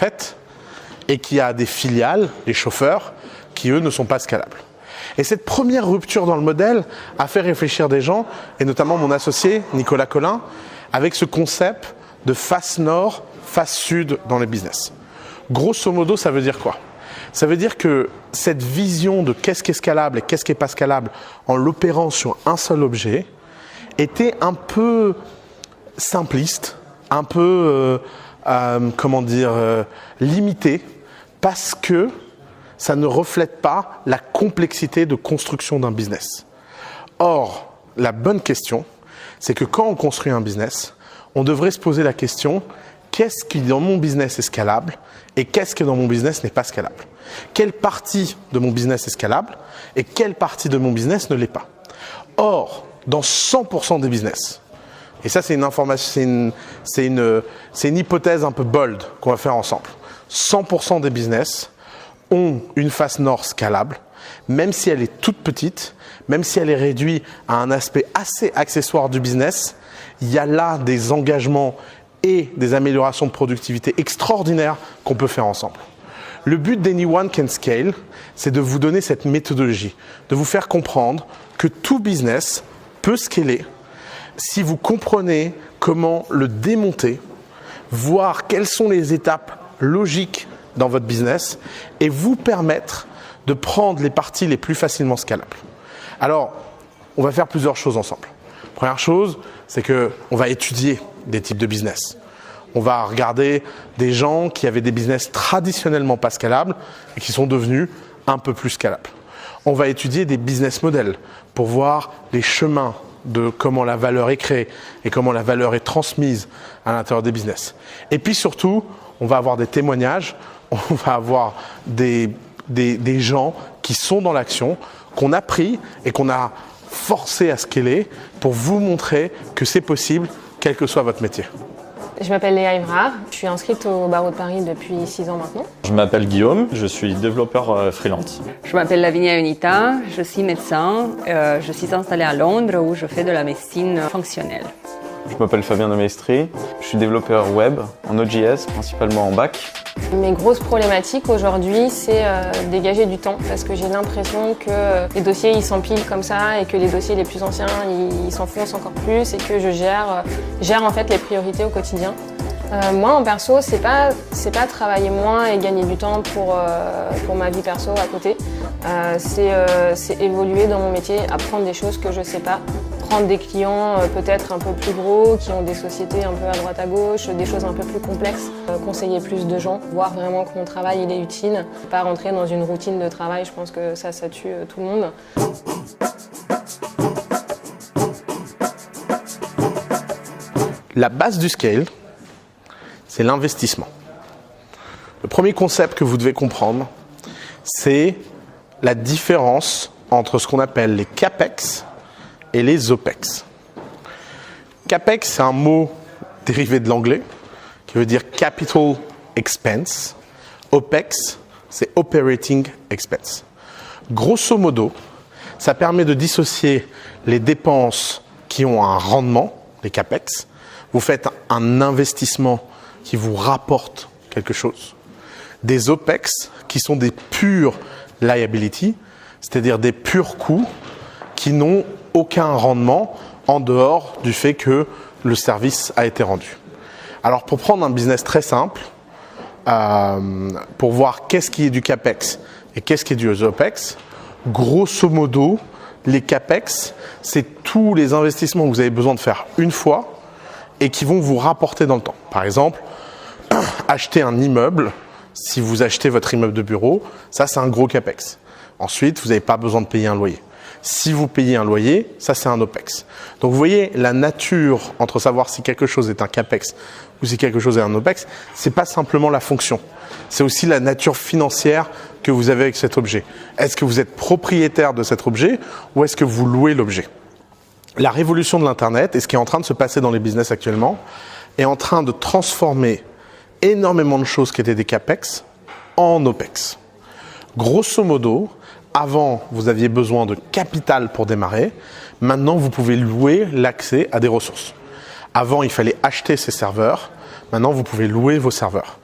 pète et qui a des filiales, des chauffeurs, qui eux ne sont pas scalables. Et cette première rupture dans le modèle a fait réfléchir des gens, et notamment mon associé Nicolas Collin, avec ce concept de face nord, face sud dans les business. Grosso modo, ça veut dire quoi? Ça veut dire que cette vision de qu'est-ce qui est scalable et qu'est-ce qui n'est pas scalable en l'opérant sur un seul objet était un peu simpliste, un peu, limité, parce que ça ne reflète pas la complexité de construction d'un business. Or, la bonne question, c'est que quand on construit un business, on devrait se poser la question, qu'est-ce qui dans mon business est scalable et qu'est-ce qui dans mon business n'est pas scalable? Quelle partie de mon business est scalable et quelle partie de mon business ne l'est pas? Or, dans 100% des business, et ça c'est une information, c'est une hypothèse un peu bold qu'on va faire ensemble, 100% des business ont une face nord scalable, même si elle est toute petite, même si elle est réduite à un aspect assez accessoire du business, il y a là des engagements et des améliorations de productivité extraordinaires qu'on peut faire ensemble. Le but d'Anyone Can Scale, c'est de vous donner cette méthodologie, de vous faire comprendre que tout business peut scaler si vous comprenez comment le démonter, voir quelles sont les étapes logiques dans votre business et vous permettre de prendre les parties les plus facilement scalables. Alors, on va faire plusieurs choses ensemble. Première chose, c'est qu'on va étudier des types de business. On va regarder des gens qui avaient des business traditionnellement pas scalables et qui sont devenus un peu plus scalables. On va étudier des business models pour voir les chemins de comment la valeur est créée et comment la valeur est transmise à l'intérieur des business. Et puis surtout, on va avoir des témoignages, on va avoir des gens qui sont dans l'action, qu'on a pris et qu'on a forcé à scaler pour vous montrer que c'est possible, quel que soit votre métier. Je m'appelle Léa Evrard, je suis inscrite au barreau de Paris depuis 6 ans maintenant. Je m'appelle Guillaume, je suis développeur freelance. Je m'appelle Lavinia Unita, je suis médecin, je suis installée à Londres où je fais de la médecine fonctionnelle. Je m'appelle Fabien de Maestri, je suis développeur web en Node.js, principalement en back. Mes grosses problématiques aujourd'hui, c'est dégager du temps parce que j'ai l'impression que les dossiers ils s'empilent comme ça et que les dossiers les plus anciens ils s'enfoncent encore plus et que je gère en fait les priorités au quotidien. Moi en perso, c'est pas travailler moins et gagner du temps pour ma vie perso à côté. C'est évoluer dans mon métier, apprendre des choses que je sais pas. Prendre des clients peut-être un peu plus gros, qui ont des sociétés un peu à droite à gauche, des choses un peu plus complexes, conseiller plus de gens, voir vraiment que mon travail il est utile, pas rentrer dans une routine de travail, je pense que ça tue tout le monde. La base du scale, c'est l'investissement. Le premier concept que vous devez comprendre, c'est la différence entre ce qu'on appelle les CAPEX et les OPEX. CAPEX, c'est un mot dérivé de l'anglais qui veut dire Capital Expense. OPEX, c'est Operating Expense. Grosso modo, ça permet de dissocier les dépenses qui ont un rendement, les CAPEX. Vous faites un investissement qui vous rapporte quelque chose. Des OPEX qui sont des purs liabilities, c'est-à-dire des purs coûts qui n'ont aucun rendement en dehors du fait que le service a été rendu. Alors pour prendre un business très simple, pour voir qu'est-ce qui est du CAPEX et qu'est-ce qui est du OPEX, grosso modo, les CAPEX, c'est tous les investissements que vous avez besoin de faire une fois et qui vont vous rapporter dans le temps. Par exemple, acheter un immeuble, si vous achetez votre immeuble de bureau, ça c'est un gros CAPEX. Ensuite, vous n'avez pas besoin de payer un loyer. Si vous payez un loyer, ça c'est un OPEX. Donc vous voyez la nature entre savoir si quelque chose est un CAPEX ou si quelque chose est un OPEX, c'est pas simplement la fonction. C'est aussi la nature financière que vous avez avec cet objet. Est-ce que vous êtes propriétaire de cet objet ou est-ce que vous louez l'objet? La révolution de l'Internet et ce qui est en train de se passer dans les business actuellement est en train de transformer énormément de choses qui étaient des CAPEX en OPEX. Grosso modo, avant, vous aviez besoin de capital pour démarrer. Maintenant, vous pouvez louer l'accès à des ressources. Avant, il fallait acheter ces serveurs. Maintenant, vous pouvez louer vos serveurs.